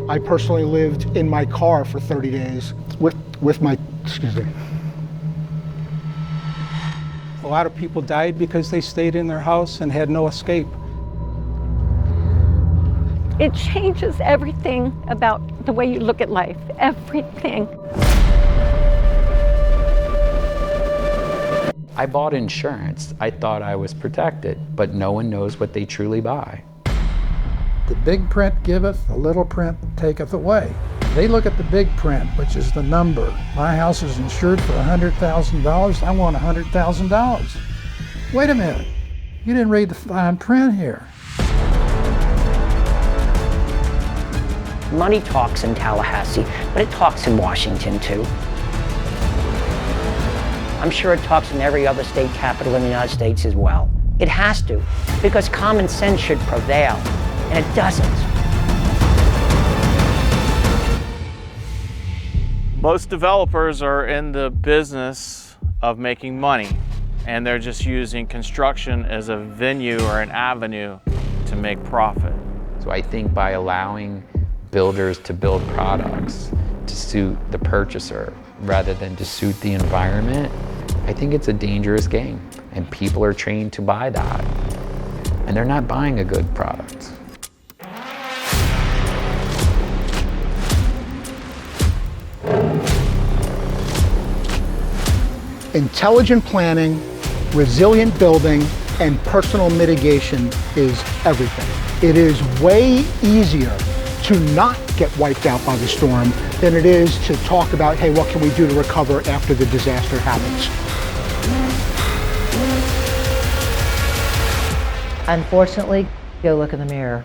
I personally lived in my car for 30 days with my, excuse me. A lot of people died because they stayed in their house and had no escape. It changes everything about the way you look at life, everything. I bought insurance. I thought I was protected, but no one knows what they truly buy. The big print giveth, the little print taketh away. They look at the big print, which is the number. My house is insured for $100,000. I want $100,000. Wait a minute. You didn't read the fine print here. Money talks in Tallahassee, but it talks in Washington too. I'm sure it talks in every other state capital in the United States as well. It has to, because common sense should prevail, and it doesn't. Most developers are in the business of making money, and they're just using construction as a venue or an avenue to make profit. So I think by allowing builders to build products to suit the purchaser rather than to suit the environment, I think it's a dangerous game, and people are trained to buy that, and they're not buying a good product. Intelligent planning, resilient building, and personal mitigation is everything. It is way easier to not get wiped out by the storm than it is to talk about, hey, what can we do to recover after the disaster happens? Unfortunately, go look in the mirror.